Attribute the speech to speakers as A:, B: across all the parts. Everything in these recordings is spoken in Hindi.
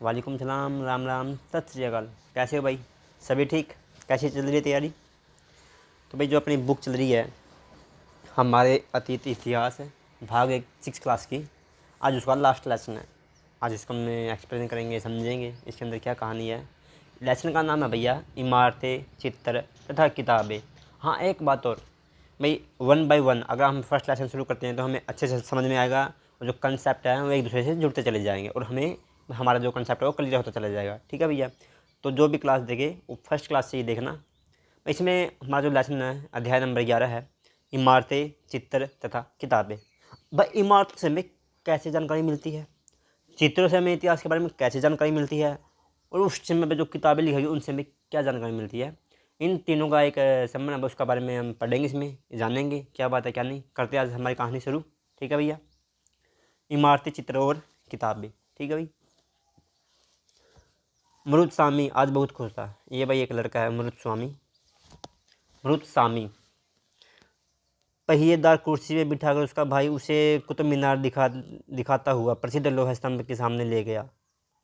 A: वालेकुम सलाम, राम राम, सत श्री अकाल। कैसे हो भाई? सभी ठीक? कैसी चल रही है तैयारी? तो भाई जो अपनी बुक चल रही है हमारे अतीत इतिहास है, भाग एक 6 क्लास की। आज उसका लास्ट लेसन है। आज इसको हम एक्सप्लेन करेंगे, समझेंगे इसके अंदर क्या कहानी है। लेसन का नाम है भैया इमारतें, चित्र तथा किताबें। हाँ, एक बात और भाई, वन बाय वन अगर हम फर्स्ट लेसन शुरू करते हैं तो हमें अच्छे से समझ में आएगा और जो कंसेप्ट है वो एक दूसरे से जुड़ते चले जाएंगे और हमें हमारा जो कंसेप्ट है वो क्लियर होता चला जाएगा। ठीक है भैया? तो जो भी क्लास देखे वो फर्स्ट क्लास से ही देखना। इसमें हमारा जो लेसन है अध्याय नंबर 11 है, इमारतें, चित्र तथा किताबें। भाई इमारत से हमें कैसे जानकारी मिलती है, चित्रों से हमें इतिहास के बारे में कैसे जानकारी मिलती है, और उस समय पे जो किताबें लिखी गई उनसे हमें क्या जानकारी मिलती है। इन तीनों का एक संबंध है, उसके बारे में हम पढ़ेंगे, इसमें जानेंगे क्या बात है क्या नहीं। करते आज हमारी कहानी शुरू। ठीक है भैया? इमारतें, चित्र और किताबें। ठीक है भाई। मरुद स्वामी आज बहुत खुश था। ये भाई एक लड़का है, मरुद स्वामी, मरुद स्वामी। पहिएदार कुर्सी में बिठाकर उसका भाई उसे कुतुब मीनार दिखाता हुआ प्रसिद्ध लोहा स्तंभ के सामने ले गया।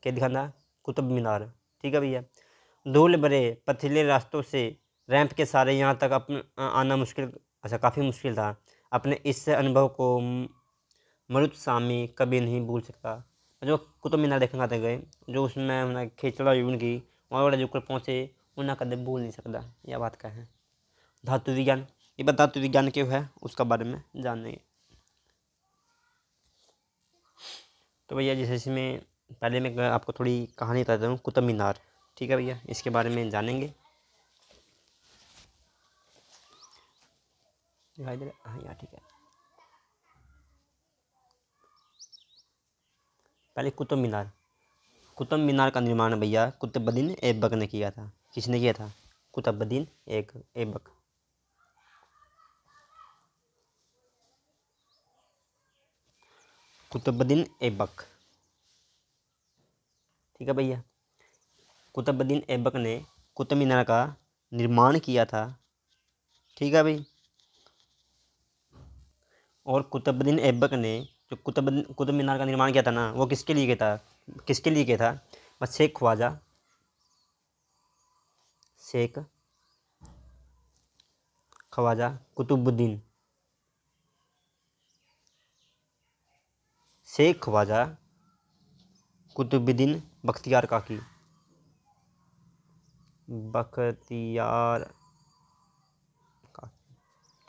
A: क्या दिखाना? कुतुब मीनार। ठीक है भैया? धूल भरे पथरीले रास्तों से रैंप के सहारे यहाँ तक आना मुश्किल, अच्छा काफ़ी मुश्किल था। अपने इस अनुभव को मरुदस्वामी कभी नहीं भूल सकता। जो कुतुब मीनार देखने खाते गए, जो उसमें उन्हें खिचड़ा हुई उनकी, वहाँ वाले जो ऊपर पहुँचे, उन्हें कभी भूल नहीं सकता। यह बात का है। धातु विज्ञान, ये बात धातु विज्ञान क्यों है उसका बारे में जानेंगे। तो भैया जैसे इसमें पहले मैं आपको थोड़ी कहानी बताता हूँ कुतुब मीनार। ठीक है भैया? इसके बारे में जानेंगे। दिखाई दे रहा? हाँ यार, ठीक है। पहले कुतुब मीनार। कुतुब मीनार का निर्माण भैया कुतुबुद्दीन ऐबक ने किया था। किसने किया था? कुतुबुद्दीन ऐबक। कुतुबुद्दीन ऐबक। ठीक है भैया? कुतुबुद्दीन ऐबक ने कुतुब मीनार का निर्माण किया था। ठीक है भाई? और कुतुबुद्दीन ऐबक ने जो कुतुब मीनार का निर्माण किया था ना, वो किसके लिए किया था? किसके लिए किया था? बस शेख ख्वाजा, शेख ख्वाजा कुतुबुद्दीन, शेख ख्वाजा कुतुबुद्दीन बख्तियार काकी, बख्तियार काकी।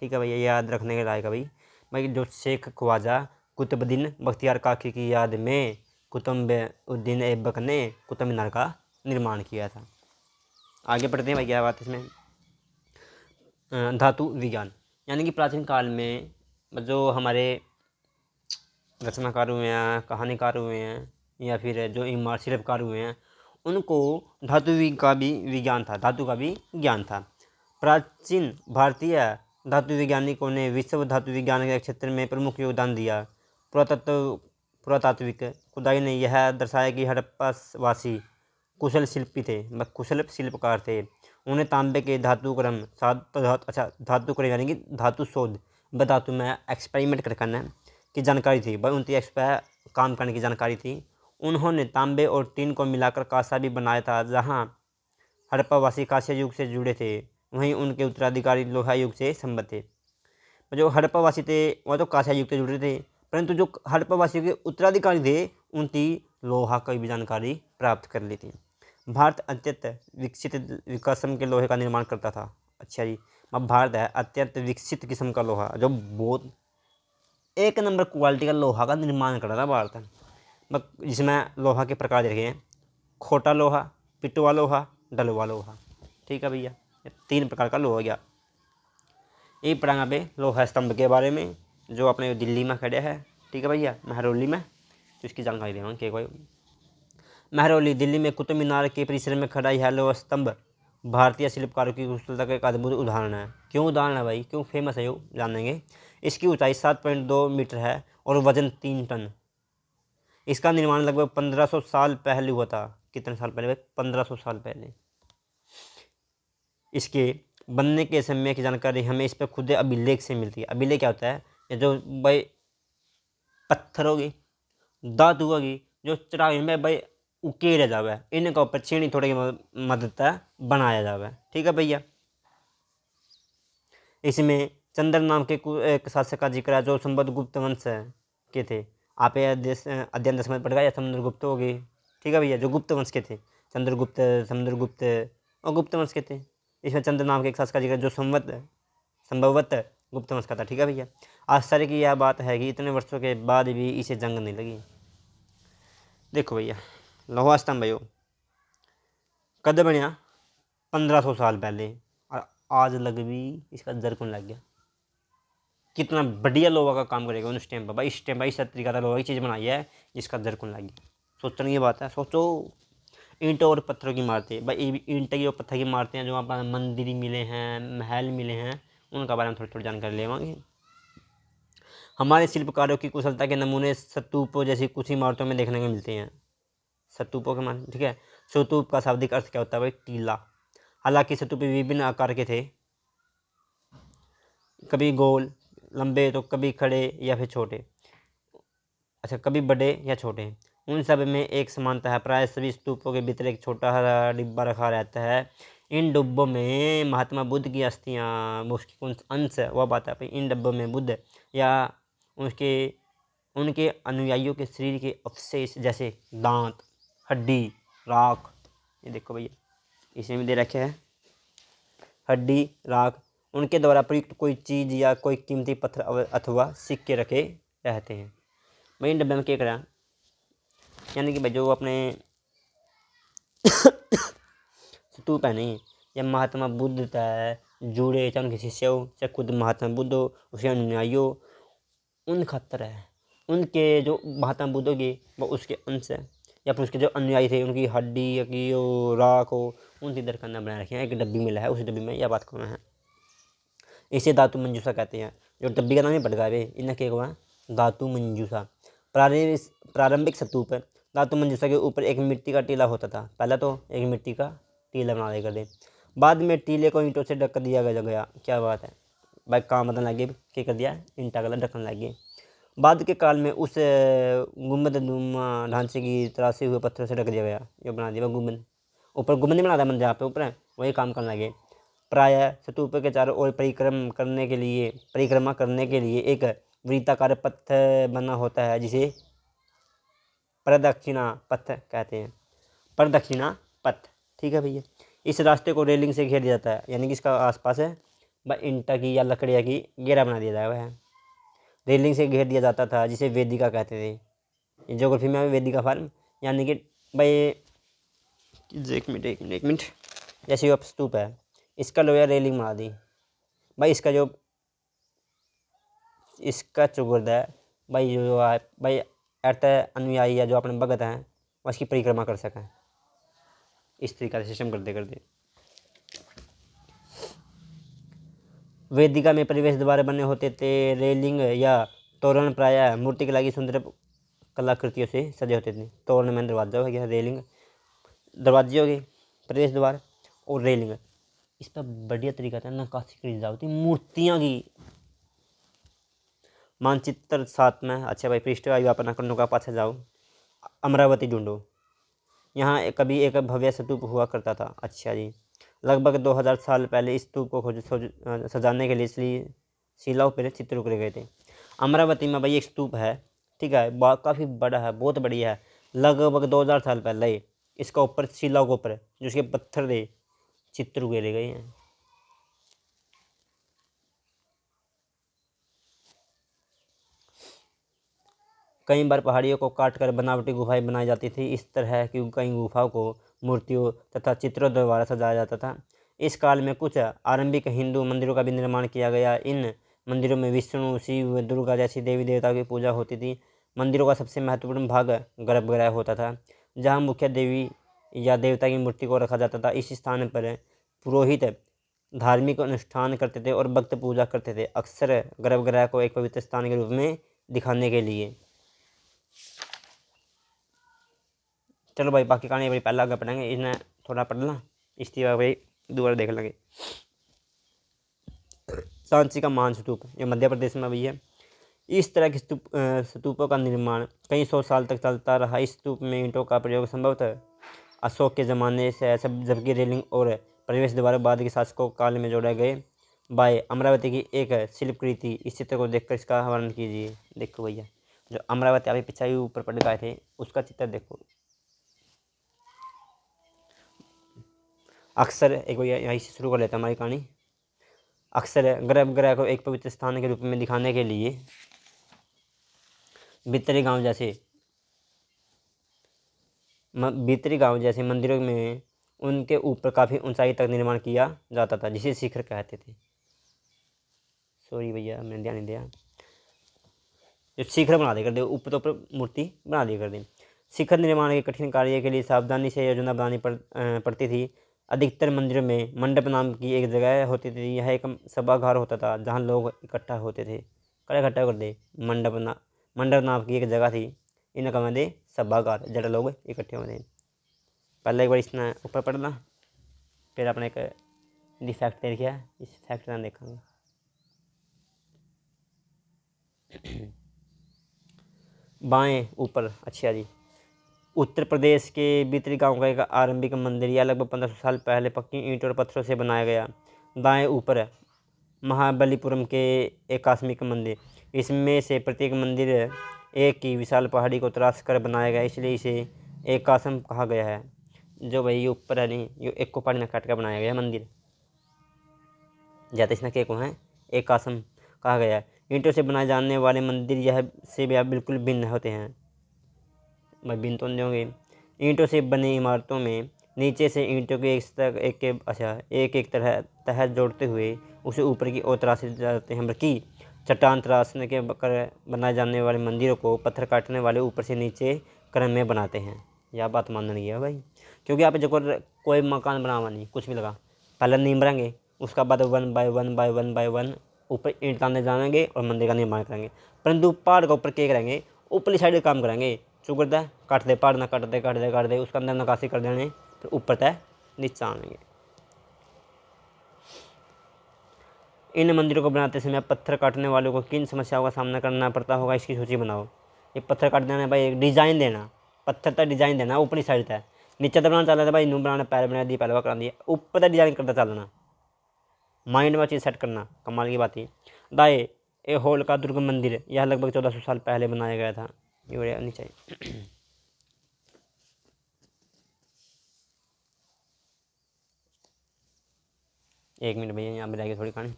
A: ठीक है भैया? याद रखने के लायक है भाई। भाई जो शेख ख्वाजा कुतुबुद्दीन बख्तियार काकी की याद में कुतुबुद्दीन ऐबक ने कुतुब मीनार का निर्माण किया था। आगे बढ़ते हैं भाई, क्या बात इसमें। धातु विज्ञान, यानी कि प्राचीन काल में जो हमारे रचनाकार हुए हैं, कहानीकार हुए हैं, या फिर जो इमारत शिल्पकार हुए हैं, उनको का भी विज्ञान था, धातु का भी ज्ञान था। प्राचीन भारतीय धातु वैज्ञानिकों ने विश्व धातु विज्ञान के क्षेत्र में प्रमुख योगदान दिया। पुरातात्विक खुदाई ने यह दर्शाया कि हड़प्पावासी कुशल शिल्पी थे, कुशल शिल्पकार थे। उन्हें तांबे के धातु क्रम यानी कि धातु शोध व धातु में एक्सपेरिमेंट करने की जानकारी थी। भाई उनकी काम करने की जानकारी थी। उन्होंने तांबे और टीन को मिलाकर कांसा भी बनाया था। जहाँ हड़प्पावासी कांस्य युग से जुड़े थे, वहीं उनके उत्तराधिकारी लोहा युग से संबद्ध थे। जो हड़प्पावासी थे वह तो कांस्य युग से जुड़े थे, परंतु जो हड़प्पावासियों के उत्तराधिकारी थे उनकी लोहा की भी जानकारी प्राप्त कर ली थी। भारत अत्यंत विकसित किस्म के लोहे का निर्माण करता था। अच्छा जी, अब भारत है अत्यंत विकसित किस्म का लोहा, जो बहुत एक नंबर क्वालिटी का लोहा का निर्माण कर रहा था भारत है। जिसमें लोहा के प्रकार देखे हैं: खोटा लोहा, पिटवा लोहा, डलवा लोहा। ठीक है भैया? ये 3 प्रकार का लोहा गया। ये पढ़ाएंगे पे लोहा स्तंभ के बारे में, जो अपने दिल्ली में खड़े है। ठीक है भैया? महरौली में। तो इसकी जानकारी देंगे कि कोई महरौली दिल्ली में कुतुब मीनार के परिसर में खड़ा यह लोहा स्तंभ भारतीय शिल्पकारों की कुशलता का एक अद्भुत उदाहरण है। क्यों उदाहरण है भाई, क्यों फेमस है, वो जानेंगे। इसकी ऊंचाई 7.2 मीटर है और वजन 3 टन। इसका निर्माण लगभग 1500 साल पहले हुआ था। कितने साल पहले भाई? 1500 साल पहले। इसके बनने के समय की जानकारी हमें इस पर खुद अभिलेख से मिलती है। अभिलेख क्या होता है? ये जो भाई पत्थर होगी, धातु होगी, जो चढ़ाई में भाई उकेरा जावे, इनका ऊपर छीणी थोड़े की मदद बनाया जावे। ठीक है भैया। इसमें चंद्र नाम के एक शासक का जिक्र है जो संबद्ध गुप्त वंश के थे। आप ये अध्ययन 10 में पढ़ गया, समुद्रगुप्त हो गए। ठीक है भैया, जो गुप्त वंश के थे, चंद्रगुप्त, समुद्रगुप्त और गुप्त वंश के थे। इसमें चंद्र नाम के एक शासक का जिक्र जो संभवतः गुप्त वंश का था। ठीक है भैया। आश्चर्य की यह बात है कि इतने वर्षों के बाद भी इसे जंग नहीं लगी। देखो भैया, लोहा स्तंभ भाइयों कद बनया 1500 साल पहले, और आज लग भी इसका जरकुन लग गया। कितना बढ़िया लोहा का काम करेगा उस टाइम पर भाई। इस टाइम भाई इस तरीका का लोहा की चीज़ बनाई है जिसका जरकुन लग गया। सोचने की बात है। सोचो, ईंटों और पत्थरों की इमारतें भाई, ईंट की और पत्थर की इमारतें हैं जो वहाँ पर मंदिर मिले हैं, महल मिले हैं, उनका बारे में थोड़ी थोड़ी जानकारी लेवांगे। हमारे शिल्पकारों की कुशलता के नमूने स्तूपों जैसी कुछ इमारतों में देखने को मिलते हैं। स्तूपों के मान, ठीक है। स्तूप का शाब्दिक अर्थ क्या होता है भाई? टीला। हालांकि स्तूप विभिन्न आकार के थे, कभी गोल लंबे तो कभी खड़े या फिर छोटे, अच्छा कभी बड़े या छोटे। उन सब में एक समानता है, प्राय सभी स्तूपों के भीतर एक छोटा हरा डिब्बा रखा रहता है। इन डिब्बों में महात्मा बुद्ध की अस्थियाँ, उसकी कौन अंश है वह बात है भाई। इन डिब्बों में बुद्ध या उसके उनके अनुयायियों के शरीर के अवशेष जैसे दांत, हड्डी, राख, ये देखो भैया इसमें भी दे रखे हैं, हड्डी, राख, उनके द्वारा प्रयुक्त कोई चीज़ या कोई कीमती पत्थर अथवा सिक्के रखे रहते हैं। भाई इन डब्बे में क्या करा, यानी कि भाई जो अपने स्तूप है नहीं, या महात्मा बुद्ध है जुड़े, चाहे उनके शिष्य हो, चाहे खुद महात्मा बुद्ध हो, उसके अनुयायी हो, उन खातर है। उनके जो महात्मा बुद्ध होगी वो उसके अंश है, या फिर उसके जो अनुयायी थे उनकी हड्डी या की हो, राख हो, उनकी दरकंदा बना रखे हैं। एक डब्बी मिला है, उस डब्बी में यह बात करना है। इसे धातु मंजूषा कहते हैं। जो डब्बी का नाम ही पड़ गया है इन्हें क्या हुआ, धातु मंजूषा। प्रारंभिक स्तूप धातु मंजूषा के ऊपर एक मिट्टी का टीला होता था। पहले तो एक मिट्टी का टीला बना दिया करते, बाद में टीले को ईंटों से ढक दिया गया। क्या बात है भाई, काम बदलने लगे, क्या कर दिया, ईंटा का ढकने लगे। बाद के काल में उस गुम्बद नुमा ढांचे की तराशे हुए पत्थरों से ढक दिया गया, ये बना दिया गुम्बद। ऊपर गुम्बद नहीं बना था मंदिर जहाँ पे ऊपर है, वही काम करने लगे। प्रायः स्तूप के चारों ओर परिक्रमा करने के लिए एक वृत्ताकार पथ बना होता है जिसे प्रदक्षिणा पथ कहते हैं। प्रदक्षिणा पथ, ठीक है भैया। इस रास्ते को रेलिंग से घेर दिया जाता है, यानी कि इसका आसपास है भाई ईंटा की या लकड़िया की घेरा बना दिया जाएगा है। रेलिंग से घेर दिया जाता था जिसे वेदिका कहते थे। ज्योग्राफी में वेदिका फार्म, यानी कि भाई एक मिनट जैसे वो स्तूप है, इसका लोया रेलिंग बना दी भाई। इसका चौगर्द है भाई, जो है भाई अर्थ अनुयायी या जो अपने भगत हैं वो इसकी परिक्रमा कर सकें। इस तरीका से सिस्टम करते करते वेदिका में प्रवेश द्वार बने होते थे। रेलिंग या तोरण प्रायः मूर्ति की लगी सुंदर कलाकृतियों से सजे होते थे। तोरण में दरवाजा हो गया, रेलिंग दरवाजे हो गए, प्रवेश द्वार और रेलिंग। इस पर बढ़िया तरीका था नक्काशी करी जाती मूर्तियाँ की। मानचित्र 7 में, अच्छा भाई पृष्ठ आयु अपना करने का पाछा जाओ, अमरावती ढूंढो। यहाँ कभी एक भव्य स्तूप हुआ करता था। अच्छा जी, लगभग 2000 साल पहले इस स्तूप को सजाने के लिए शिलाओं पर चित्र उकरे गए थे। अमरावती में भाई एक स्तूप है, ठीक है, काफ़ी बड़ा है, बहुत बढ़िया है। लगभग 2000 साल पहले इसका ऊपर शिलाओं के ऊपर जो उसके पत्थर थे चित्र उकेरे गए हैं। कई बार पहाड़ियों को काटकर बनावटी गुफाएं बनाई जाती थी। इस तरह की कई गुफाओं को मूर्तियों तथा चित्रों द्वारा सजाया जाता था। इस काल में कुछ आरंभिक हिंदू मंदिरों का भी निर्माण किया गया। इन मंदिरों में विष्णु, शिव, दुर्गा जैसी देवी देवताओं की पूजा होती थी। मंदिरों का सबसे महत्वपूर्ण भाग गर्भगृह होता था, जहाँ मुख्य देवी या देवता की मूर्ति को रखा जाता था। इस स्थान पर पुरोहित धार्मिक अनुष्ठान करते थे और भक्त पूजा करते थे, अक्सर गर्भगृह को एक पवित्र स्थान के रूप में दिखाने के लिए। चलो भाई बाकी कहानी भाई पहले आगे पढ़ेंगे, इन्हें थोड़ा पढ़ना इसकी भाई दोबारा देख लेंगे। सांची का महान स्तूप ये मध्य प्रदेश में भी है। इस तरह के स्तूपों का निर्माण कई सौ साल तक चलता रहा। इस स्तूप में ईंटों का प्रयोग संभवतः अशोक के ज़माने से है, सब जबकि रेलिंग और प्रवेश द्वार बाद के शासकों काल में जोड़े गए। बाय अमरावती की एक शिल्पकृति। इस चित्र को देखकर इसका वर्णन कीजिए। देखो भैया, जो अमरावती अभी पीछे ऊपर पड़ गए थे उसका चित्र देखो। अक्सर एक भैया यहीं से शुरू कर लेते हैं हमारी कहानी। अक्सर गर्भगृह को एक पवित्र स्थान के रूप में दिखाने के लिए भीतरी गांव जैसे मंदिरों में उनके ऊपर काफ़ी ऊंचाई तक निर्माण किया जाता था, जिसे शिखर कहते थे। सॉरी भैया, मैंने ध्यान नहीं दिया। जो शिखर बना दिया कर दे, ऊपर तो ऊपर मूर्ति बना दिया कर दे। शिखर निर्माण के कठिन कार्य के लिए सावधानी से योजना बनानी पड़ती थी। अधिकतर मंदिरों में मंडप नाम की एक जगह होती थी। यह एक सभागार होता था जहाँ लोग इकट्ठा होते थे। इकट्ठा कर दे, मंडप नाम की एक जगह थी, इनका मतलब सभागार, जहाँ लोग इकट्ठे होते थे। पहले एक बार इसने ऊपर पढ़ना, फिर अपने एक डिफेक्ट दे रखा है, इस फैक्ट ना देखेंगे। बाएं ऊपर, अच्छा जी। उत्तर प्रदेश के भीतरी गांव का एक आरंभिक मंदिर, यह लगभग 1500 साल पहले पक्की ईंट और पत्थरों से बनाया गया। दाएं ऊपर महाबलीपुरम के एकात्मिक मंदिर, इसमें से प्रत्येक मंदिर एक की विशाल पहाड़ी को तराश कर बनाया गया, इसलिए इसे एकाश्म कहा गया है। जो भाई ये ऊपर है नहीं, ये एक को पहाड़ी में काट कर बनाया गया मंदिर, जाते इसने के को है एकाश्म कहा गया है। ईंटों से बनाए जाने वाले मंदिर यह से बिल्कुल भिन्न होते हैं। मैं भिन्न तो नहीं होंगे। ईंटों से बनी इमारतों में नीचे से ईंटों के एक तरह तह जोड़ते हुए उसे ऊपर की ओर तराशे जाते हैं, बल्कि चट्टान तराशने के कर बनाए जाने वाले मंदिरों को पत्थर काटने वाले ऊपर से नीचे क्रम में बनाते हैं। यह बात मानना नहीं है भाई, क्योंकि आप जब कोई मकान बनावा नहीं, कुछ भी लगा, पहले नींव बनाएंगे, उसका बाद 1 बाय 1 ऊपर ईंट लाने जाएंगे और मंदिर का निर्माण करेंगे। परंतु पहाड़ का ऊपर क्या करेंगे, ऊपरली साइड काम करेंगे, चुगड़ता है काट दे, पहाड़ ना काट दे उसका अंदर नकाशी कर देने, फिर ऊपर तय नीचे आएंगे। इन मंदिरों को बनाते समय पत्थर काटने वालों को किन समस्याओं का सामना करना पड़ता होगा, इसकी सूची बनाओ। ये पत्थर काट देना भाई, एक डिज़ाइन देना, पत्थर तक डिज़ाइन देना, ऊपरी साइड तक, नीचे तक बनाना चल था भाई, नू बनाना पैर बना दी, पहलवा करा दिया, ऊपर तक डिज़ाइन करता चलना, माइंड में चीज़ सेट करना, कमाल की बात है। दाए ए होल का दुर्ग मंदिर, यह लगभग 1400 साल पहले बनाया गया था। ये नीचे एक मिनट भैया, यहाँ मिलाएगी थोड़ी कहानी।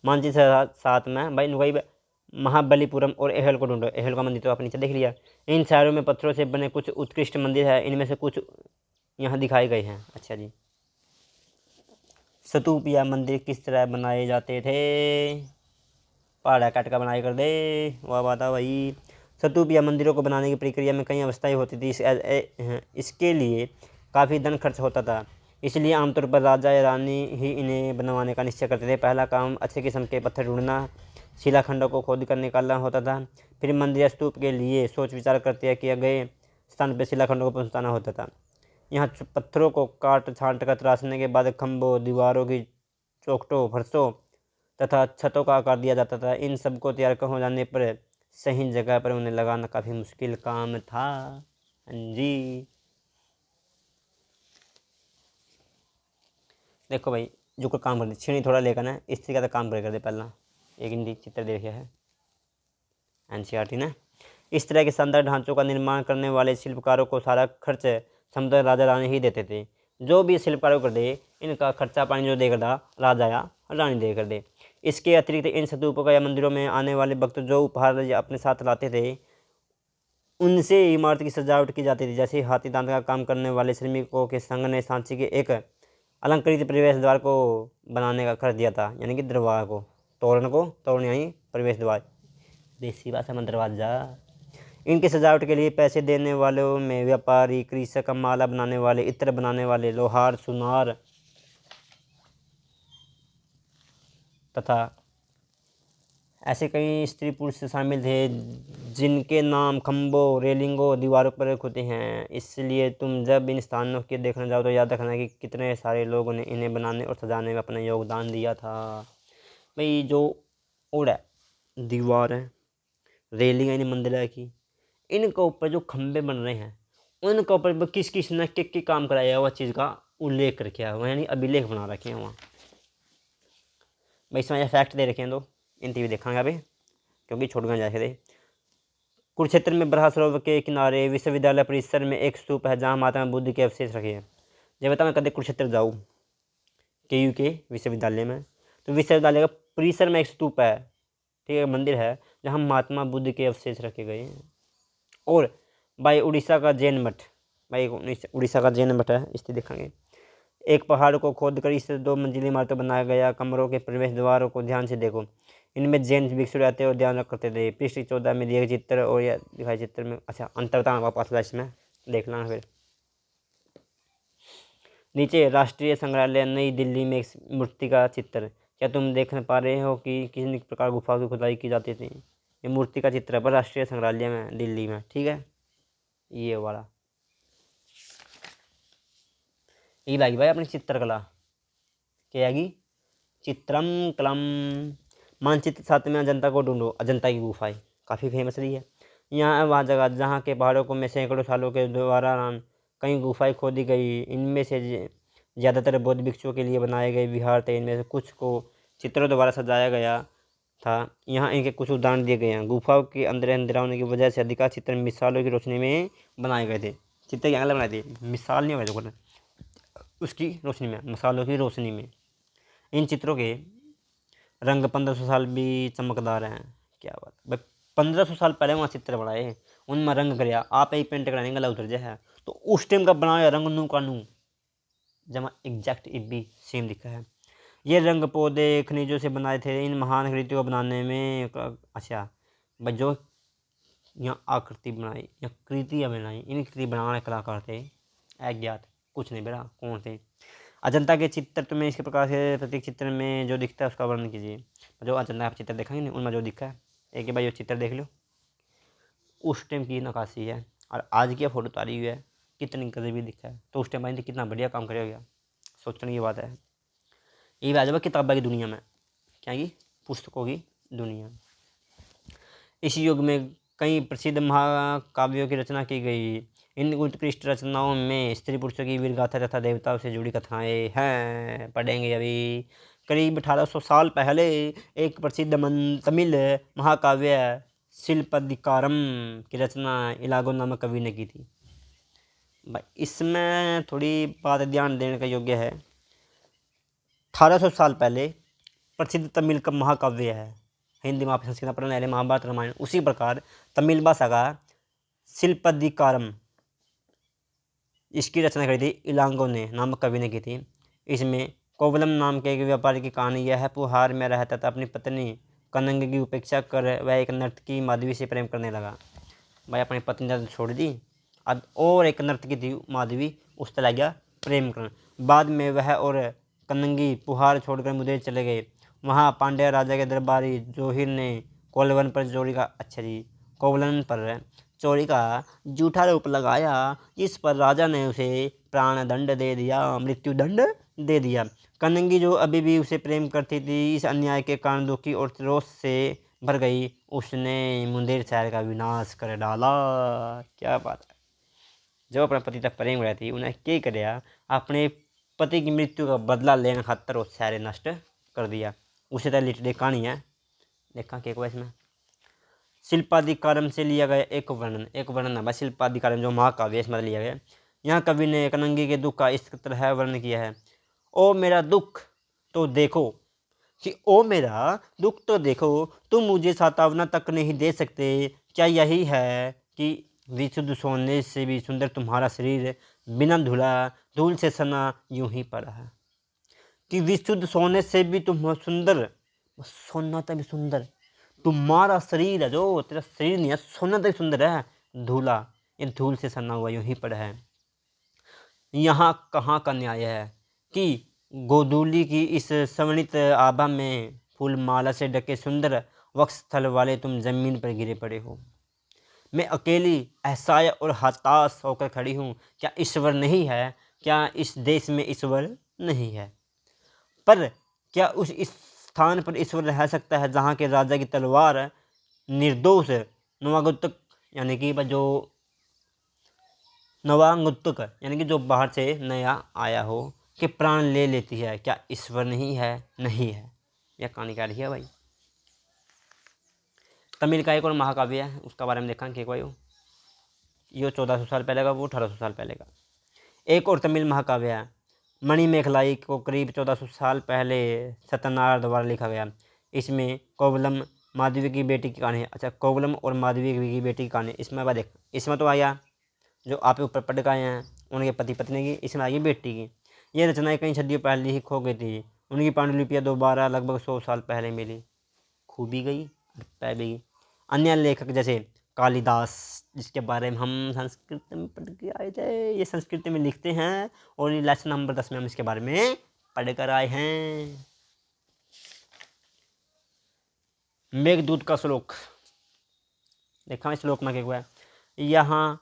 A: मानचित्र 7 में भाई नुकाई महाबलीपुरम और एहल को ढूंढो। एहल का मंदिर तो आपने नीचे देख लिया। इन शहरों में पत्थरों से बने कुछ उत्कृष्ट मंदिर है, इनमें से कुछ यहाँ दिखाए गए हैं। अच्छा जी, स्तूप या मंदिर किस तरह बनाए जाते थे? पहाड़ा काट का बनाए कर दे, वह बात है भाई। स्तूप या मंदिरों को बनाने की प्रक्रिया में कई अवस्थाएं होती थी। इसके लिए काफ़ी धन खर्च होता था, इसलिए आमतौर पर राजा या रानी ही इन्हें बनवाने का निश्चय करते थे। पहला काम अच्छे किस्म के पत्थर ढूंढना, शिलाखंडों को खोद कर निकालना होता था। फिर मंदिर या स्तूप के लिए सोच विचार करते किए गए स्थान पर शिलाखंडों को पहुँचाना होता था। यहाँ पत्थरों को काट छांट कर तराशने के बाद खंभों, दीवारों की चौखटों, फर्शों तथा छतों का आकार दिया जाता था। इन सब को तैयार हो जाने पर सही जगह पर उन्हें लगाना काफ़ी मुश्किल काम था। जी देखो भाई, जो कोई काम कर दे छीनी थोड़ा लेकर ना, इस तरीके का काम कर दे। पहला एक हिंदी चित्र देखा है NCERT ने। इस तरह के शानदार ढांचों का निर्माण करने वाले शिल्पकारों को सारा खर्च समझ राजा रानी ही देते थे। जो भी शिल्पकारों कर दे, इनका खर्चा पानी जो दे कर दा, राजा या रानी दे कर दे। इसके अतिरिक्त इन स्तूपों का या मंदिरों में आने वाले भक्त जो उपहार अपने साथ लाते थे, उनसे इमारत की सजावट की जाती थी। जैसे हाथी दांत का काम करने वाले श्रमिकों के संघ ने सांची के एक अलंकृत प्रवेश द्वार को बनाने का खर्च दिया था, यानी कि दरबार को, तोरण यानी प्रवेश द्वार, देसी भाषा में दरवाजा। इनकी सजावट के लिए पैसे देने वालों में व्यापारी, कृषक, माला बनाने वाले, इत्र बनाने वाले, लोहार, सुनार तथा ऐसे कई स्त्री पुरुष शामिल थे जिनके नाम खम्भों, रेलिंगों, दीवारों पर होते हैं। इसलिए तुम जब इन स्थानों के देखने जाओ तो याद रखना कि कितने सारे लोगों ने इन्हें बनाने और सजाने में अपना योगदान दिया था। भाई जो ओड़ है, दीवार है, रेलिंग है इन मंदिर की, इनके ऊपर जो खंभे बन रहे हैं उनके ऊपर किस किस ने किस काम कराया हुआ चीज़ का उल्लेख रखा हुआ, यानी अभिलेख बना रखे हैं वहाँ भाई। इसमें फैक्ट दे रखे हैं दो, इन भी देखेंगे अभी क्योंकि छोड़ गए जाए थे। कुरुक्षेत्र में बरहा सरोवर के किनारे विश्वविद्यालय परिसर में एक स्तूप है जहाँ महात्मा बुद्ध के अवशेष रखे हैं। जब बता मैं कभी कुरुक्षेत्र जाऊँ KU के विश्वविद्यालय में, तो विश्वविद्यालय का परिसर में एक स्तूप है, ठीक है, मंदिर है जहाँ महात्मा बुद्ध के अवशेष रखे गए हैं। और भाई उड़ीसा का जैन मठ, भाई उड़ीसा का जैन मठ है, इससे देखेंगे। एक पहाड़ को खोदकर इस 2 मंजिली इमारत बनाया गया। कमरों के प्रवेश द्वारों को ध्यान से देखो, इनमें जैन भिक्षु रहते और ध्यान करते थे। पृष्ठ 14 में दिए चित्र और यह दिखाए चित्र में अच्छा अंतरता वापस इसमें देख लेना। फिर नीचे राष्ट्रीय संग्रहालय नई दिल्ली में एक मूर्ति का चित्र, क्या तुम देख पा रहे हो कि किस प्रकार गुफा की खुदाई की जाती थी। ये मूर्ति का चित्र है पर राष्ट्रीय संग्रहालय में दिल्ली में, ठीक है, ये वाला। ये लागी भाई अपनी चित्रकला क्या आएगी, चित्रम कलम। मानचित्र 7 में अजंता को ढूंढो, अजंता की गुफाएं काफ़ी फेमस रही है। यहाँ वहाँ जगह जहाँ के पहाड़ों को में सैकड़ों सालों के दौरान कई गुफाएं खोदी गई। इनमें से ज़्यादातर बौद्ध भिक्षुओं के लिए बनाए गए विहार थे। इनमें से कुछ को चित्रों द्वारा सजाया गया था। यहाँ इनके कुछ उदाहरण दिए गए हैं। गुफाओं के अंदर अंधेरा होने की वजह से अधिकांश चित्र मिसालों की रोशनी में बनाए गए थे। चित्र क्या बनाए थे, मिसाल नहीं हो उसकी रोशनी में, मसालों की रोशनी में। इन चित्रों के रंग 1500 साल भी चमकदार हैं। क्या बात भाई, 1500 साल पहले वहाँ चित्र बनाए, उनमें रंग कराया, आप ही पेंट कराने गला उतर जाए तो उस टाइम का बनाया रंग नू का नू जमा एग्जैक्ट भी सेम दिखा है। ये रंग पौधे खनिजों से बनाए थे। इन महान कृतियों को बनाने में अच्छा भाई जो यहाँ आकृति बनाई या कृतियाँ बनाई, इन कृति बनाने कलाकार थे अज्ञात, कुछ नहीं बेटा कौन थे। अजंता के चित्र तुम्हें इसके प्रकार से प्रत्येक चित्र में जो दिखता है उसका वर्णन कीजिए। जो अजंता आप चित्र देखेंगे उनमें जो दिखा है, एक भाई ये चित्र देख लो, उस टाइम की नक्काशी है और आज की फोटो उतारी हुई है, कितनी गजबी दिखा है। तो उस टाइम भाई कितना बढ़िया काम करे गया, सोचने की बात है। ये बात है किताबा की दुनिया में, क्या की पुस्तकों की दुनिया। इस युग में कई प्रसिद्ध महाकाव्यों की रचना की गई। इन उत्कृष्ट रचनाओं में स्त्री पुरुषों की वीर गाथा तथा देवताओं से जुड़ी कथाएं हैं, पढ़ेंगे अभी। करीब 1800 साल पहले एक प्रसिद्ध तमिल महाकाव्य शिल्पाधिकारम की रचना इलागो नामक कवि ने की थी। भाई इसमें थोड़ी बात ध्यान देने का योग्य है। 1800 साल पहले प्रसिद्ध तमिल का महाकाव्य है, हिंदी में संस्कृत पढ़ने महाभारत रामायण, उसी प्रकार तमिल भाषा का शिल्पाधिकारम इसकी रचना करी थी इलांगो ने नामक कवि ने की थी। इसमें कोवलम नाम के एक व्यापारी की कहानी यह है। पुहार में रहता था, अपनी पत्नी कनंग की उपेक्षा कर वह एक नर्तकी माधवी से प्रेम करने लगा। भाई अपनी पत्नी छोड़ दी, अब और एक नर्तकी थी माधवी, उससे लग गया प्रेम करने। बाद में वह और कनंगी पुहार छोड़कर मुदेर चले गए। वहाँ पांड्या राजा के दरबारी जोहिर ने कोवलन पर चोरी का झूठा आरोप लगाया, जिस पर राजा ने उसे प्राण दंड दे दिया, मृत्यु दंड दे दिया। कनंगी जो अभी भी उसे प्रेम करती थी, इस अन्याय के कारण दुखी और रोष से भर गई। उसने मुंदेर शहर का विनाश कर डाला। क्या बात है, जो अपने पति तक प्रेम रहती उन्हें क्या कराया, अपने पति की मृत्यु का बदला लेने खातर उस शहर नष्ट कर दिया। उसे तो लिटरेरी कहानी है, देखा क्या हुआ इसमें। शिल्पाधिकारम से लिया गया एक वर्णन है भाई, शिल्पाधिकारम जो महाकाव्य इसमें लिया गया। यहाँ कवि ने कनंगी के दुख का इस तरह वर्णन किया है। ओ मेरा दुख तो देखो, कि ओ मेरा दुख तो देखो, तुम मुझे सातावना तक नहीं दे सकते। क्या यही है कि विशुद्ध सोने से भी सुंदर तुम्हारा शरीर बिना धूल से सना यूं ही पड़ा है। कि विशुद्ध सोने से भी तुम सुंदर, सोना तक भी सुंदर तुम्हारा शरीर है, जो तेरा शरीर नहीं है सोना तक सुंदर है, धूला ये धूल से सना हुआ यूं ही पड़ा है। यहाँ कहाँ का न्याय है कि गोधूली की इस सवर्णित आभा में फूलमाला से ढके सुंदर वक्षस्थल वाले तुम जमीन पर गिरे पड़े हो। मैं अकेली असहाय और हताश होकर खड़ी हूँ। क्या ईश्वर नहीं है? क्या इस देश में ईश्वर नहीं है? पर क्या उस स्थान पर ईश्वर रह सकता है जहाँ के राजा की तलवार निर्दोष नवागुतक यानी कि जो नवागुतक यानी कि जो बाहर से नया आया हो कि प्राण ले लेती है, क्या ईश्वर नहीं है? नहीं है। यह कहानी क्या रही है भाई। तमिल का एक और महाकाव्य है, उसका बारे में देखा कि भाई ये 1400 साल पहले का, वो 1800 साल पहले का। एक और तमिल महाकाव्य है मणिमेखलाई को करीब 1400 साल पहले सत्यनारायण द्वारा लिखा गया। इसमें कोवलम माधवी की बेटी की कहानी है। अच्छा, कोवलम और माधवी की बेटी की कहानी। इसमें देख, इसमें तो आया जो आप ऊपर पढ़ के आए हैं उनके पति पत्नी की, इसमें आई बेटी की। ये रचनाएं कई सदियों पहले ही खो गई थी। उनकी पांडुलिपियाँ दोबारा लगभग 100 साल पहले मिली। खो भी गई, पै भी गई। अन्य लेखक जैसे कालिदास, जिसके बारे में हम संस्कृत में पढ़ के आए थे, ये संस्कृत में लिखते हैं और ये लेसन नंबर 10 में हम इसके बारे में पढ़ कर आए हैं। मेघदूत का श्लोक देखा, श्लोक में क्या हुआ है। यहाँ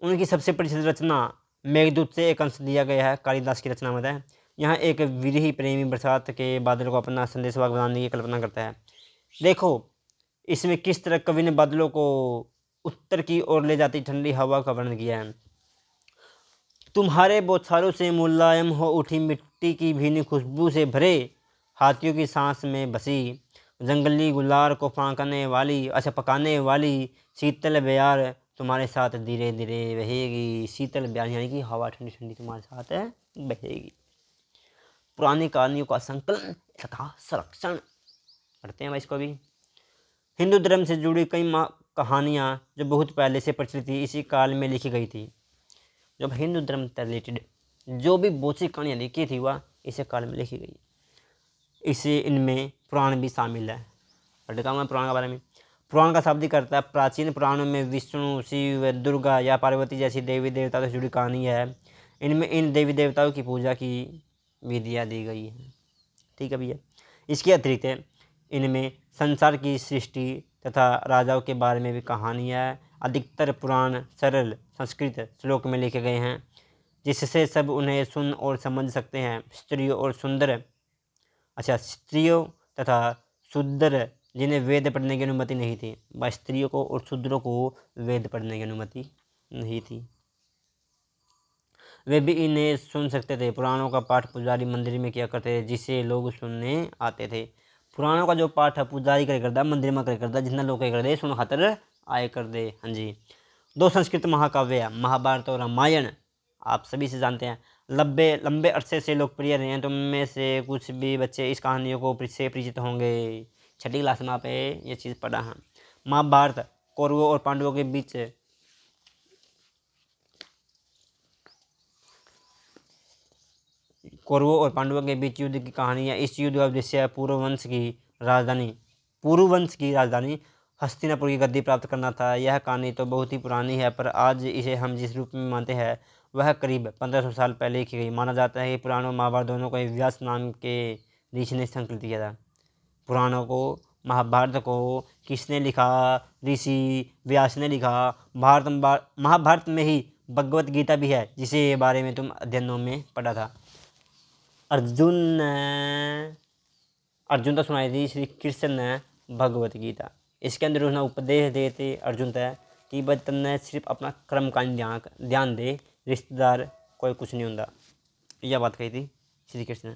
A: उनकी सबसे प्रसिद्ध रचना मेघदूत से एक अंश दिया गया है, कालिदास की रचना में है। यहाँ एक विरही प्रेमी बरसात के बादल को अपना संदेशवाहक बनाने की कल्पना करता है। देखो इसमें किस तरह कवि ने बादलों को उत्तर की ओर ले जाती ठंडी हवा का वर्णन किया है। तुम्हारे बौछारों से मुलायम हो उठी मिट्टी की भीनी खुशबू से भरे हाथियों की सांस में बसी जंगली गुलार को पकाने वाली शीतल बयार तुम्हारे साथ धीरे धीरे बहेगी। शीतल बयार यानी कि हवा ठंडी ठंडी तुम्हारे साथ बहेगी। पुरानी कहानियों का संकलन तथा संरक्षण पढ़ते हैं भाई इसको भी। हिंदू धर्म से जुड़ी कई कहानियाँ जो बहुत पहले से प्रचलित थी, इसी काल में लिखी गई थी। जब हिंदू धर्म से रिलेटेड जो भी बहुत सी कहानियाँ लिखी थी वह इसी काल में लिखी गई। इसे इनमें पुराण भी शामिल है। पढ़ेगा मैं पुराण के बारे में। पुराण का शाब्दिक अर्थ है प्राचीन पुराणों में विष्णु, शिव, दुर्गा या पार्वती जैसी देवी देवताओं से जुड़ी कहानी है। इनमें इन देवी देवताओं की पूजा की विधियाँ दी गई हैं। ठीक है भैया। इसके अतिरिक्त इनमें संसार की सृष्टि तथा राजाओं के बारे में भी कहानियाँ है। अधिकतर पुराण सरल संस्कृत श्लोक में लिखे गए हैं जिससे सब उन्हें सुन और समझ सकते हैं। स्त्रियों तथा शूद्र जिन्हें वेद पढ़ने की अनुमति नहीं थी, व स्त्रियों को और शूद्रों को वेद पढ़ने की अनुमति नहीं थी, वे भी इन्हें सुन सकते थे। पुराणों का पाठ पुजारी मंदिर में किया करते थे जिसे लोग सुनने आते थे। पुराणों का जो पाठ है पुजारी करे करता, मंदिर में करे करता, जितना लोग करे करते सुन खातर आए कर दे। हाँ जी। 2 संस्कृत महाकाव्य है महाभारत और रामायण, आप सभी से जानते हैं। लंबे अरसे से लोकप्रिय रहे हैं। तुम में से कुछ भी बच्चे इस कहानियों को से परिचित होंगे। 6ठी क्लास में आप ये चीज़ पढ़ा है। महाभारत कौरवों और पांडवों के बीच युद्ध की कहानी है। इस युद्ध का उद्देश्य पुरुवंश की राजधानी हस्तिनापुर की गद्दी प्राप्त करना था। यह कहानी तो बहुत ही पुरानी है पर आज इसे हम जिस रूप में मानते हैं वह करीब 1500 साल पहले लिखी गई। माना जाता है कि पुराणों महाभारत दोनों को व्यास नाम के ऋषि ने संकलित किया था। पुराणों को महाभारत को किसने लिखा? ऋषि व्यास ने लिखा। महाभारत में ही भगवत गीता भी है जिसे बारे में तुम अध्ययनों में पढ़ा था। अर्जुन तो सुनाई थी श्री कृष्ण ने भगवत गीता। इसके अंदर उन्हें उपदेश देते अर्जुन तय कि बस तन्ने सिर्फ अपना कर्म का ध्यान दे, रिश्तेदार कोई कुछ नहीं होता। यह बात कही थी श्री कृष्ण ने।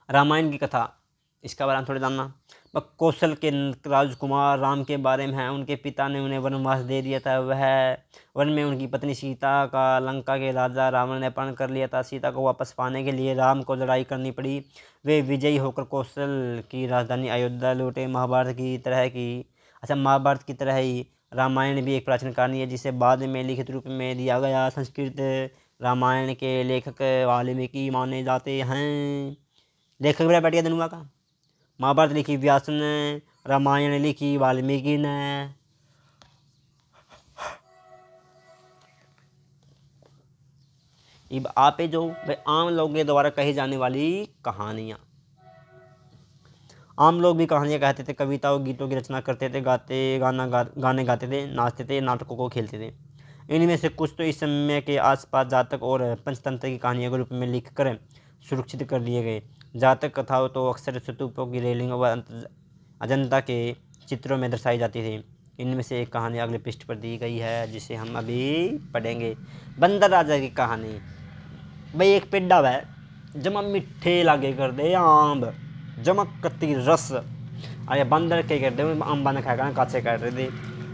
A: रामायण की कथा, इसका बारे में थोड़ा जानना। कौशल के राजकुमार राम के बारे में है। उनके पिता ने उन्हें वनवास दे दिया था। वह वन में उनकी पत्नी सीता का लंका के राजा रावण ने अपहरण कर लिया था। सीता को वापस पाने के लिए राम को लड़ाई करनी पड़ी। वे विजयी होकर कौशल की राजधानी अयोध्या लौटे। महाभारत की तरह ही रामायण भी एक प्राचीन कहानी है जिसे बाद में लिखित रूप में दिया गया। संस्कृत रामायण के लेखक वाल्मीकि माने जाते हैं। लेखक बड़ा बैठ गया धनुआ का। महाभारत लिखी व्यास ने, रामायण लिखी वाल्मीकि ने। अब आप जो आम लोगों के द्वारा कही जाने वाली कहानियाँ। आम लोग भी कहानियाँ कहते थे, कविताओं गीतों की रचना करते थे, गाने गाते थे, नाचते थे, नाटकों को खेलते थे। इनमें से कुछ तो इस समय के आसपास जातक और पंचतंत्र की कहानियों के रूप में लिखकर सुरक्षित कर लिए गए। जातक कथाओं तो अक्सर स्तूपों की रेलिंग व अजंता के चित्रों में दर्शाई जाती थी। इनमें से एक कहानी अगले पृष्ठ पर दी गई है, जिसे हम अभी पढ़ेंगे। बंदर राजा की कहानी। भाई एक पेड़ा वै जमा मिठे लागे कर दे आंब, जमा कती रस। अरे बंदर क्या करते आंबा ने खाया काचे कर रहे थे।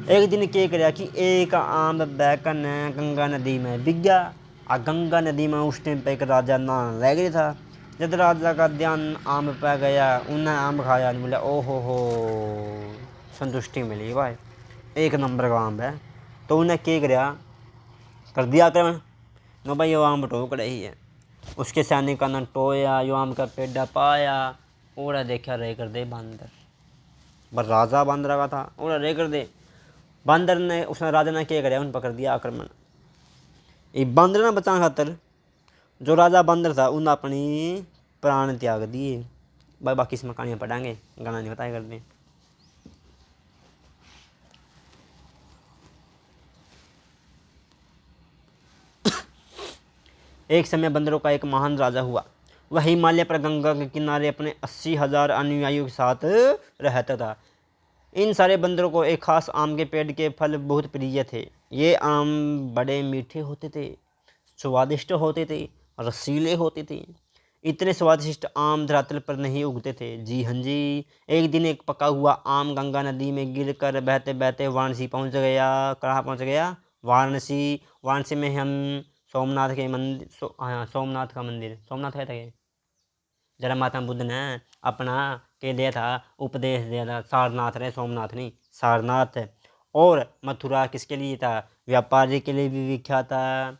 A: एक दिन क्या कराया कि एक आंब बैकन गंगा नदी में बिक गया। आ गंगा नदी में उस टाइम पे एक राजा नहाने लग गया था। जब राजा का ध्यान आम पे गया, उन्हें आम खाया, बोले ओहो हो, संतुष्टि मिली भाई, एक नंबर का आम है। तो उन्हें क्या कराया, कर दिया आक्रमण। नो भाई यो आम टोक रही है। उसके सैनिक का न टोया, यो आम का पेड़ा पाया, ओड़ा देखा रह कर दे बंदर। पर राजा बंदर का था, ओड़ा रह कर दे बंदर ने, उसने राजा ने क्या कराया, उन पकड़ दिया आक्रमण। ये बंदर ने बचाने खातर जो राजा बंदर था उन्हें अपनी प्राण त्याग दिए। भाई बाकी इसमें कहानियाँ पढ़ाएंगे, गाना नहीं बताया करते। एक समय बंदरों का एक महान राजा हुआ। वह हिमालय पर गंगा के किनारे अपने 80,000 अनुयायियों के साथ रहता था। इन सारे बंदरों को एक खास आम के पेड़ के फल बहुत प्रिय थे। ये आम बड़े मीठे होते थे, स्वादिष्ट होते थे, रसीले होते थे। इतने स्वादिष्ट आम धरातल पर नहीं उगते थे। जी हाँ जी। एक दिन एक पका हुआ आम गंगा नदी में गिर कर बहते बहते वाराणसी पहुंच गया। कहाँ पहुंच गया? वाराणसी। वाराणसी में हम सोमनाथ के मंदिर, हाँ सोमनाथ का मंदिर, सोमनाथ है था ये। जरा महात्मा बुद्ध ने अपना के दिया था, उपदेश दिया था। सारनाथ रहे, सोमनाथ नहीं, सारनाथ। और मथुरा किसके लिए था? व्यापारी के लिए भी विख्यात था।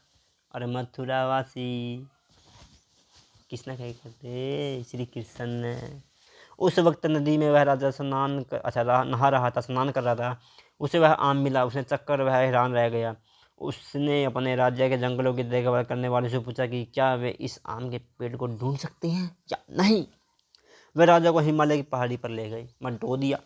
A: और मथुरावासी किसने क्या करते? श्री कृष्ण ने। उस वक्त नदी में वह राजा नहा रहा था, स्नान कर रहा था। उसे वह आम मिला, उसने चक्कर वह हैरान रह गया। उसने अपने राज्य के जंगलों की देखभाल करने वाले से पूछा कि क्या वे इस आम के पेड़ को ढूंढ सकते हैं या नहीं। वह राजा को हिमालय की पहाड़ी पर ले गए, मत ढो दिया।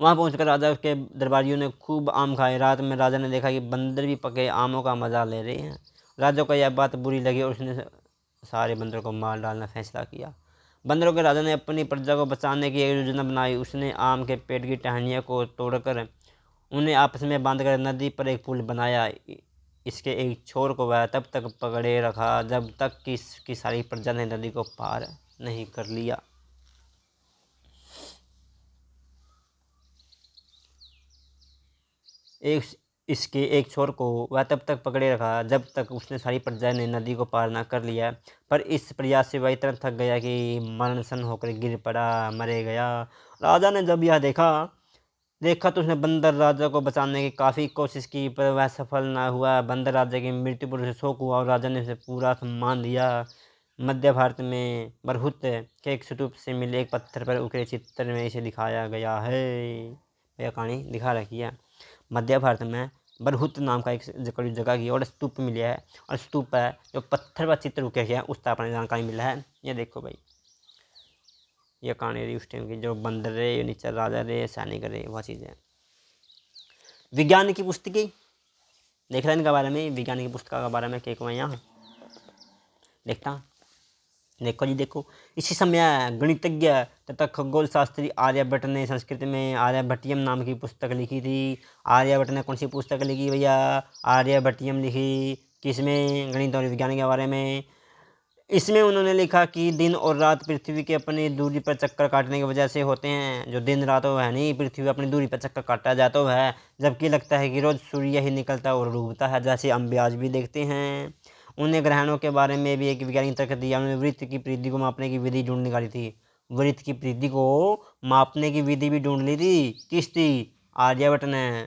A: वहाँ पहुंचकर राजा के दरबारियों ने खूब आम खाए। रात में राजा ने देखा कि बंदर भी पके आमों का मजा ले रहे हैं। राजा को यह बात बुरी लगी और उसने सारे बंदरों को मार डालना फैसला किया। बंदरों के राजा ने अपनी प्रजा को बचाने की एक योजना बनाई। उसने आम के पेड़ की टहनियों को तोड़कर उन्हें आपस में बांधकर नदी पर एक पुल बनाया। इसके एक छोर को वह तब तक पकड़े रखा जब तक कि इसकी सारी प्रजा ने नदी को पार नहीं कर लिया। इसके एक छोर को वह तब तक पकड़े रखा जब तक उसने सारी प्रजा ने नदी को पार न कर लिया। पर इस प्रयास से वह इतना थक गया कि मरणसन होकर गिर पड़ा, मरे गया। राजा ने जब यह देखा तो उसने बंदर राजा को बचाने की काफ़ी कोशिश की, पर वह सफल न हुआ। बंदर राजा की मृत्यु पर उसे शोक हुआ और राजा ने उसे पूरा सम्मान दिया। मध्य भारत में बरहुत के एक स्तूप से मिले एक पत्थर पर उकेरे चित्र में इसे दिखाया गया है। यह कहानी दिखा रखी है। मध्य भारत में बरहुत नाम का एक जगह की और स्तूप मिला है, और स्तूप है जो पत्थर पर चित्र उकेर गया, उसका अपने जानकारी मिला है। ये देखो भाई, ये कहानी रही उस टाइम की, जो बंदर रहे, नीचे राजा रहे, सैनिक रहे, वह चीज़ें। विज्ञान की पुस्तकें देख रहे हैं इनके बारे में, विज्ञान की पुस्तक के बारे में क्या को यहाँ देखता। देखो जी देखो, इसी समय गणितज्ञ तथा खगोल शास्त्री आर्यभट्ट ने संस्कृत में आर्यभट्टियम नाम की पुस्तक लिखी थी। आर्यभट्ट ने कौन सी पुस्तक लिखी भैया? आर्यभट्टियम लिखी। किसमें? गणित और विज्ञान के बारे में। इसमें उन्होंने लिखा कि दिन और रात पृथ्वी के अपनी दूरी पर चक्कर काटने की वजह से होते हैं। जो दिन रात हो है नहीं, पृथ्वी अपनी दूरी पर चक्कर काटा जाता है, जबकि लगता है कि रोज़ सूर्य ही निकलता और डूबता है, जैसे हम भी आज भी देखते हैं। उन्हें ग्रहणों के बारे में भी एक वैज्ञानिक तर्क दिया। उन्होंने वृत्त की परिधि को मापने की विधि ढूंढ निकाली थी। वृत्त की परिधि को मापने की विधि भी ढूंढ ली थी। किस थी? आर्यभट्ट ने,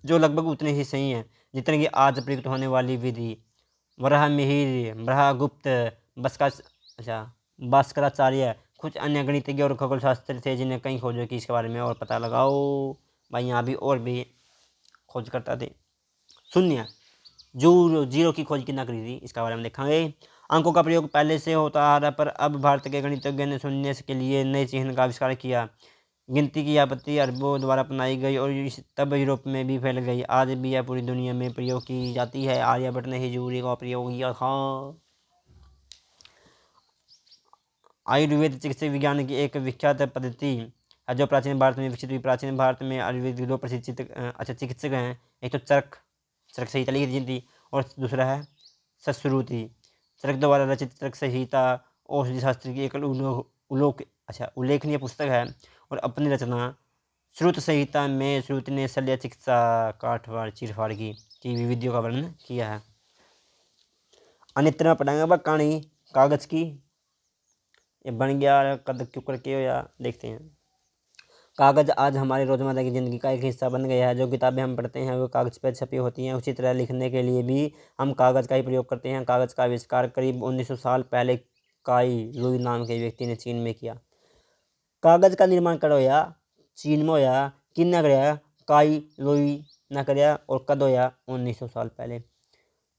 A: जो लगभग उतनी ही सही है जितने की आज प्रयुक्त होने वाली विधि। वराहमिहिर, ब्रह्मगुप्त, भास्कराचार्य, कुछ अन्य गणितज्ञ और खगोल शास्त्री थे जिन्हें कई खोजों की इसके बारे में और पता लगाओ। भाई यहाँ भी और भी खोज करता थे। शून्य जीरो की खोज कितना करी थी, इसके बारे में देखेंगे। अंकों का प्रयोग पहले से होता आ रहा, पर अब भारत के गणितज्ञ ने शून्य के लिए नए चिन्ह का आविष्कार किया। गिनती की यह पद्धति अरबों द्वारा अपनाई गई और तब यूरोप में भी फैल गई। आज भी यह पूरी दुनिया में प्रयोग की जाती है। आर्यभट्ट ने ही जूरी का प्रयोग किया था। आयुर्वेद चिकित्सा विज्ञान की एक विख्यात पद्धति जो प्राचीन भारत में विकसित हुई। प्राचीन भारत में आयुर्वेद के दो प्रसिद्ध चिकित्सक हैं, एक तो चरक चरक संहिता लिखी थी और दूसरा है सुश्रुति। चरक द्वारा रचित चरक संहिता औषधि शास्त्र की एक उल्लेखनीय पुस्तक है और अपनी रचना श्रुत संहिता में श्रुति ने शल्य चिकित्सा काटवाड़ चीरफाड़ की विधियों का वर्णन किया है। अन्यत्र पढ़ाएंगे कहानी कागज़ की। ये बन गया कद क्यों करके हो या देखते हैं। कागज़ आज हमारी रोज़मर्रा की ज़िंदगी का एक हिस्सा बन गया है। जो किताबें हम पढ़ते हैं वो कागज़ पर छपी होती हैं। उसी तरह लिखने के लिए भी हम कागज़ का ही प्रयोग करते हैं। कागज़ का आविष्कार करीब 1900 साल पहले काई लुई नाम के व्यक्ति ने चीन में किया। कागज़ का निर्माण करो या चीन में होया किन ना कराया, काई लुई ना कराया और कद होया 1900 साल पहले।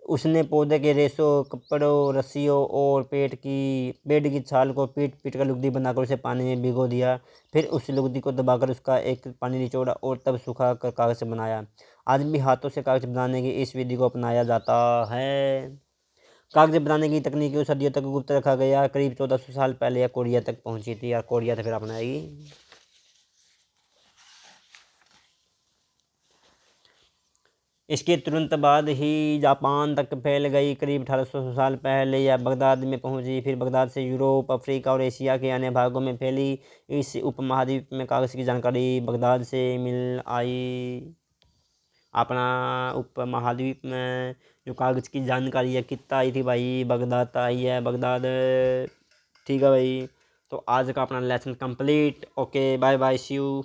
A: उसने पौधे के रेशों, कपड़ों, रस्सियों और पेड़ की छाल को पीट कर लुगदी बनाकर उसे पानी में भिगो दिया। फिर उस लुगदी को दबाकर उसका एक पानी निचोड़ा और तब सूखा कर कागज़ बनाया। आज भी हाथों से कागज़ बनाने की इस विधि को अपनाया जाता है। कागज़ बनाने की तकनीक को सदियों तक गुप्त रखा गया। करीब 1400 साल पहले यह कोरिया तक पहुंची थी और कोरिया से फिर अपनाएगी। इसके तुरंत बाद ही जापान तक फैल गई। करीब 1800 साल पहले यह बगदाद में पहुंची। फिर बगदाद से यूरोप, अफ्रीका और एशिया के अन्य भागों में फैली। इस उपमहाद्वीप में कागज़ की जानकारी बगदाद से मिल आई। अपना उपमहाद्वीप में जो कागज़ की जानकारी है कितना आई थी भाई, बगदाद आई है, बगदाद। ठीक है भाई, तो आज का अपना lesson complete. Okay, bye bye, see you.